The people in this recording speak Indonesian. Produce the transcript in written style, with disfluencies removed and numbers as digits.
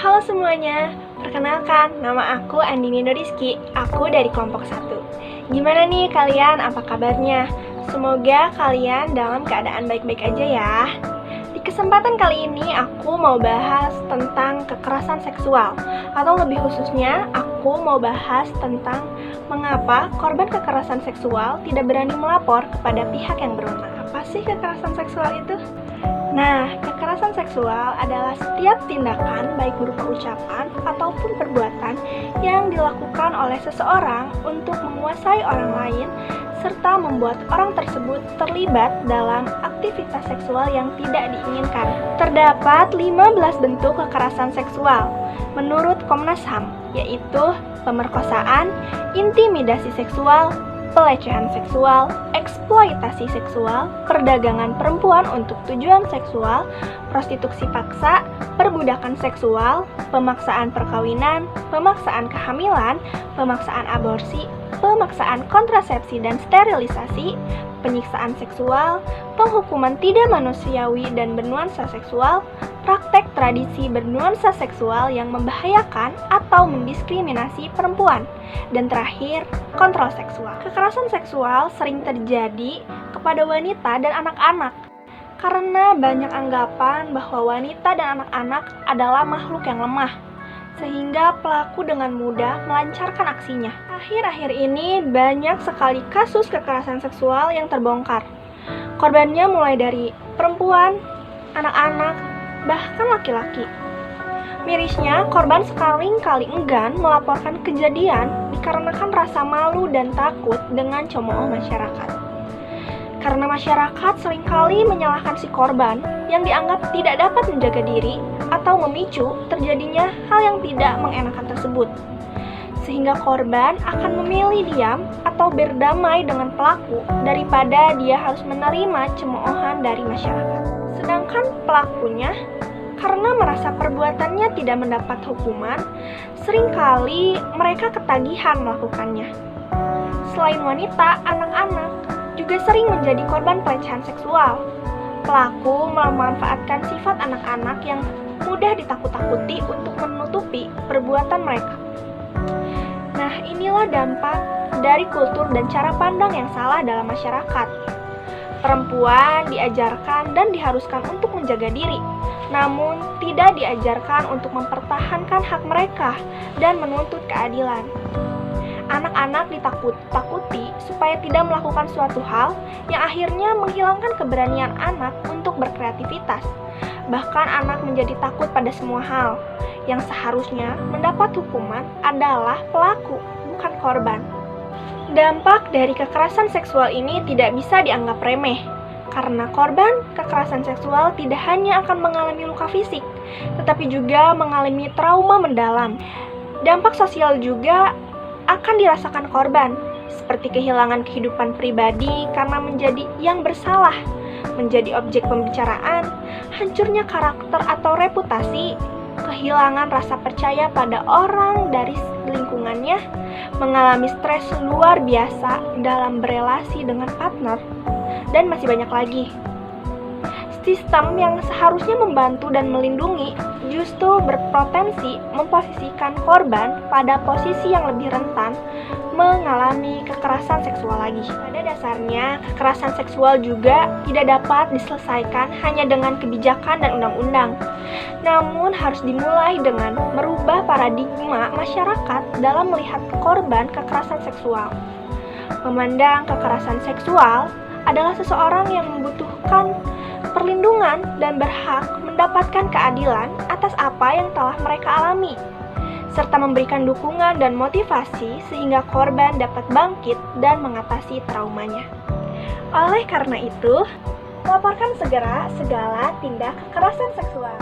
Halo semuanya, perkenalkan, nama aku Andini Noriski, aku dari kelompok 1. Gimana nih kalian, apa kabarnya? Semoga kalian dalam keadaan baik-baik aja ya. Di kesempatan kali ini aku mau bahas tentang kekerasan seksual, atau lebih khususnya aku mau bahas tentang mengapa korban kekerasan seksual tidak berani melapor kepada pihak yang berwenang. Apa sih kekerasan seksual itu? Nah, kekerasan seksual adalah setiap tindakan baik berupa ucapan ataupun perbuatan yang dilakukan oleh seseorang untuk menguasai orang lain serta membuat orang tersebut terlibat dalam aktivitas seksual yang tidak diinginkan. Terdapat 15 bentuk kekerasan seksual menurut Komnas HAM, yaitu pemerkosaan, intimidasi seksual, pelecehan seksual, eksploitasi seksual, perdagangan perempuan untuk tujuan seksual, prostitusi paksa, perbudakan seksual, pemaksaan perkawinan, pemaksaan kehamilan, pemaksaan aborsi, pemaksaan kontrasepsi dan sterilisasi, penyiksaan seksual, penghukuman tidak manusiawi dan bernuansa seksual, praktek tradisi bernuansa seksual yang membahayakan atau mendiskriminasi perempuan, dan terakhir, kontrol seksual. Kekerasan seksual sering terjadi kepada wanita dan anak-anak karena banyak anggapan bahwa wanita dan anak-anak adalah makhluk yang lemah, sehingga pelaku dengan mudah melancarkan aksinya. Akhir-akhir ini banyak sekali kasus kekerasan seksual yang terbongkar. Korbannya mulai dari perempuan, anak-anak, bahkan laki-laki. Mirisnya, korban sekali-kali enggan melaporkan kejadian dikarenakan rasa malu dan takut dengan cemooh masyarakat. Karena masyarakat seringkali menyalahkan si korban yang dianggap tidak dapat menjaga diri atau memicu terjadinya hal yang tidak mengenakan tersebut. Sehingga korban akan memilih diam atau berdamai dengan pelaku daripada dia harus menerima cemoohan dari masyarakat. Sedangkan pelakunya, karena merasa perbuatannya tidak mendapat hukuman, seringkali mereka ketagihan melakukannya. Selain wanita, anak-anak juga sering menjadi korban pelecehan seksual. Pelaku memanfaatkan sifat anak-anak yang mudah ditakut-takuti untuk menutupi perbuatan mereka. Nah, inilah dampak dari kultur dan cara pandang yang salah dalam masyarakat. Perempuan diajarkan dan diharuskan untuk menjaga diri, namun tidak diajarkan untuk mempertahankan hak mereka dan menuntut keadilan. Anak-anak ditakut-takuti supaya tidak melakukan suatu hal yang akhirnya menghilangkan keberanian anak untuk berkreativitas. Bahkan anak menjadi takut pada semua hal. Yang seharusnya mendapat hukuman adalah pelaku, bukan korban. Dampak dari kekerasan seksual ini tidak bisa dianggap remeh, karena korban kekerasan seksual tidak hanya akan mengalami luka fisik, tetapi juga mengalami trauma mendalam. Dampak sosial juga akan dirasakan korban, seperti kehilangan kehidupan pribadi karena menjadi yang bersalah, menjadi objek pembicaraan, hancurnya karakter atau reputasi, kehilangan rasa percaya pada orang dari lingkungannya, mengalami stres luar biasa dalam berelasi dengan partner, dan masih banyak lagi. Sistem yang seharusnya membantu dan melindungi justru berpotensi memposisikan korban pada posisi yang lebih rentan mengalami kekerasan seksual lagi. Pada dasarnya, kekerasan seksual juga tidak dapat diselesaikan hanya dengan kebijakan dan undang-undang, namun harus dimulai dengan merubah paradigma masyarakat dalam melihat korban kekerasan seksual. Memandang kekerasan seksual adalah seseorang yang membutuhkan perlindungan dan berhak mendapatkan keadilan atas apa yang telah mereka alami, serta memberikan dukungan dan motivasi sehingga korban dapat bangkit dan mengatasi traumanya. Oleh karena itu, laporkan segera segala tindak kekerasan seksual.